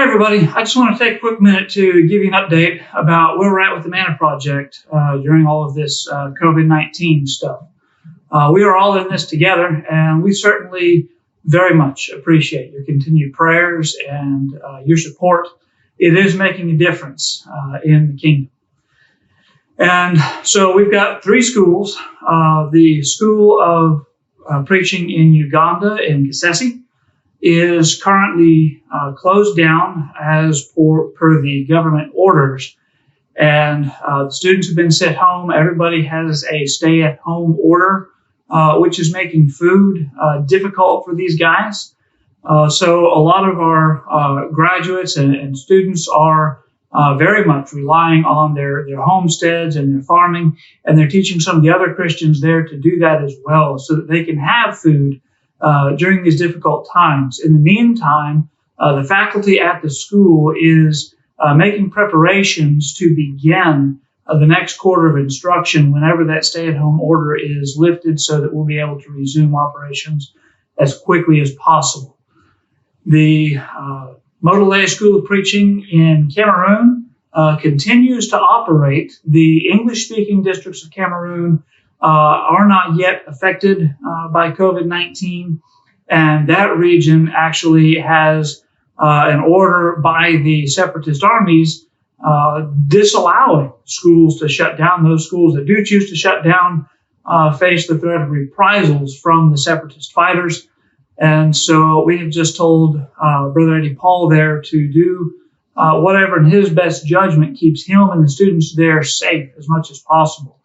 Hey everybody, I just want to take a quick minute to give you an update about where we're at with the Manna project during all of this COVID-19 stuff. We are all in this together, and we certainly very much appreciate your continued prayers and your support. It is making a difference in the kingdom. And so we've got three schools. The School of Preaching in Uganda in Kisesi is currently closed down as per the government orders. And the students have been sent home. Everybody has a stay-at-home order, which is making food difficult for these guys. So a lot of our graduates and students are very much relying on their homesteads and their farming, and they're teaching some of the other Christians there to do that as well so that they can have food during these difficult times. In the meantime, the faculty at the school is making preparations to begin the next quarter of instruction whenever that stay-at-home order is lifted so that we'll be able to resume operations as quickly as possible. The Modele School of Preaching in Cameroon continues to operate. The English-speaking districts of Cameroon are not yet affected by COVID-19, and that region actually has an order by the separatist armies disallowing schools to shut down. Those schools that do choose to shut down face the threat of reprisals from the separatist fighters. And so we have just told Brother Eddie Paul there to do whatever in his best judgment keeps him and the students there safe as much as possible.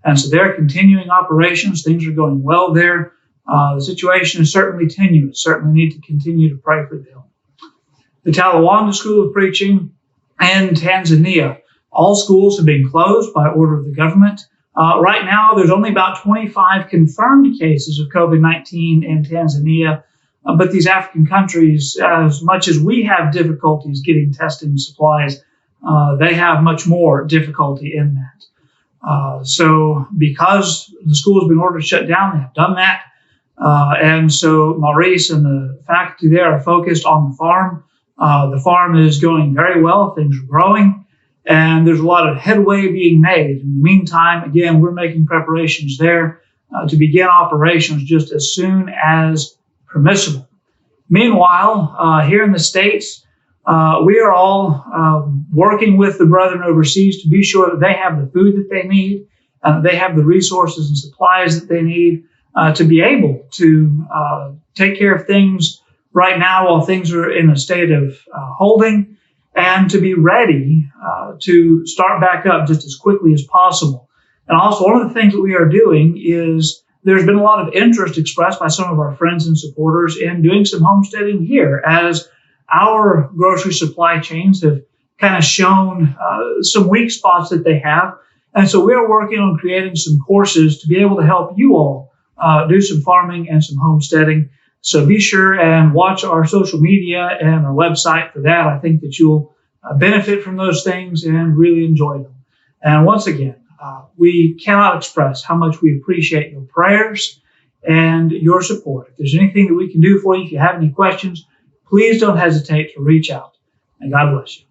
And so they're continuing operations. Things are going well there. The situation is certainly tenuous. Certainly need to continue to pray for them. The Talawanda School of Preaching in Tanzania. All schools have been closed by order of the government. Right now, there's only about 25 confirmed cases of COVID-19 in Tanzania. But these African countries, as much as we have difficulties getting testing supplies, they have much more difficulty in that. So because the school has been ordered to shut down, they have done that. And so Maurice and the faculty there are focused on the farm. The farm is going very well. Things are growing. And there's a lot of headway being made. In the meantime, again, we're making preparations there to begin operations just as soon as permissible. Meanwhile, here in the States, we are all working with the brethren overseas to be sure that they have the food that they need, and they have the resources and supplies that they need to be able to take care of things right now while things are in a state of holding, and to be ready to start back up just as quickly as possible. And also, one of the things that we are doing is there's been a lot of interest expressed by some of our friends and supporters in doing some homesteading here, as our grocery supply chains have kind of shown some weak spots that they have. And so we're working on creating some courses to be able to help you all do some farming and some homesteading. So be sure and watch our social media and our website for that. I think that you'll benefit from those things and really enjoy them. And once again, we cannot express how much we appreciate your prayers and your support. If there's anything that we can do for you, if you have any questions, please don't hesitate to reach out. And God bless you.